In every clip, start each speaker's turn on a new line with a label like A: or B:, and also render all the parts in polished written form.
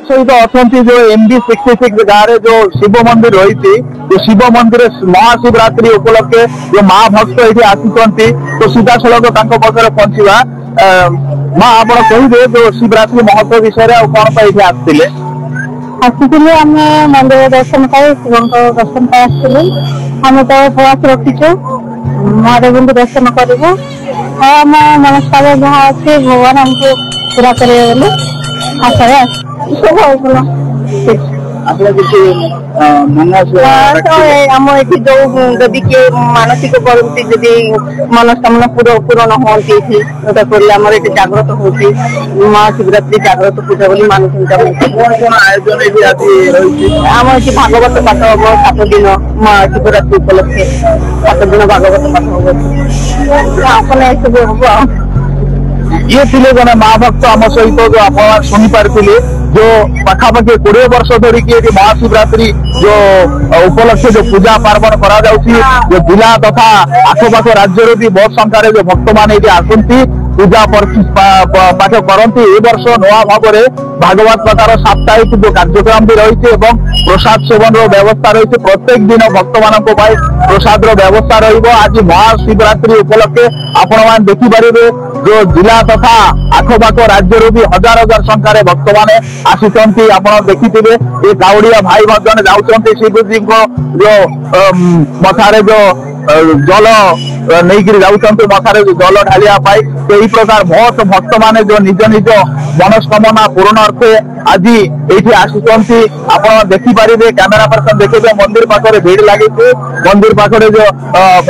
A: सहित अच्छा जो MB66 गाँव जो शिव मंदिर रही जो शिव मंदिर महाशिवरात्रि उपलक्षे जो माँ भक्त ये आसी तो सीधा सड़क पाखे पहुंचा माँ आप कहे जो शिवरात्रि महत्व विषय कौन ये आसते
B: आम मंदिर दर्शन कर शिव दर्शन आम तो उपवास रखीचु महादेव को दर्शन करूँ आम मनस्कार जहाँ अच्छे भगवान आमको पूरा करेंगे आशा सब आम ये जो जदि किए मानसिक करती जदि मनस्कामना पूरण होती आम ये जागृत होती महाशिवरात्रि जागृत पूजा बोली मानुंट आम ये भागवत पाठ हम 7 दिन महाशिवरात्रि उपलक्षे 7 दिन भागवत पाठ हम सब हम
A: ये थे जन माँ भक्त आम सहित जो आप शुणी पारे जो पाखापाखि 20 वर्ष धरिकी महाशिवरात्रि जो उपलक्षे जो पूजा पार्वण करा जो जिला तथा आखपाख राज्य भी बहुत संख्यार जो भक्त मैंने आसती पूजा पाठ करती ए वर्ष नवा भाव भागवत प्रकार साप्ताहिक जो कार्यक्रम भी रही प्रसाद सेवन व्यवस्था रही प्रत्येक दिन भक्त मान प्रसाद व्यवस्था रही महाशिवरात्रि उपलक्षे आपण मैंने देखिपारे जो जिला तथा आखपाख राज्य भी हजार हजार संख्यार भक्त मैंने आसी आप देखिथे ये काउड़िया भाई मैंने जाऊँच शिवजी को जो मथारे जो जल नहीं जाऊँच मथारे जल ढालिया यही प्रकार बहुत भक्त माने जो निज निज मनस्कामना पूर्ण अर्थे आज ये आसुच्च आप देखिपारे कैमेरा पर्सन देखिए मंदिर पाखे भीड़ लगी मंदिर पाखे जो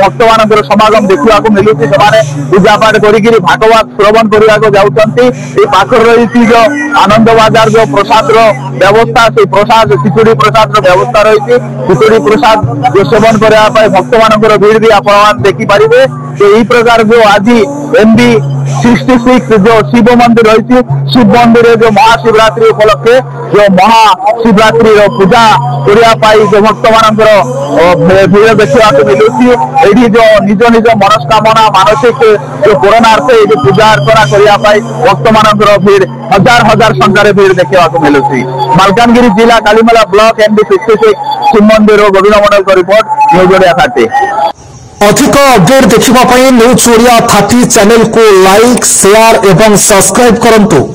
A: भक्त मान समागम देखा मिलूँ से पूजा पाठ कर भागवत श्रवण करने जाऊँच पाखर रही जो आनंद बाजार जो प्रसाद व्यवस्था से प्रसाद खिचुड़ी प्रसाद व्यवस्था रही खिचुड़ी प्रसाद जो सेवन करने भक्त मान भीड़ भी आप देखिपारे तो यही प्रकार जो आज MB66 जो शिव मंदिर रही शिव मंदिर जो महाशिवरात्रि उपलक्षे जो महाशिवरात्रि पूजा करने जो भक्त मान भीड़ देखा मिलूँ ये जो निज निज मनस्कामना मानसिक जो पूरणार्थ ये पूजा अर्चना करने भक्त मान भीड़ हजार हजार संख्यार भीड़ देखा मिलूँ मालकानगिरी जिला कालीमेला ब्लॉक MB66 शिव मंदिर गोविंद मंडल का रिपोर्ट न्यूज ओडिया 30।
C: अधिक अपडेट देखा न्यूज ओडिया 30 चैनल को लाइक शेयर एवं सब्सक्राइब करंतु।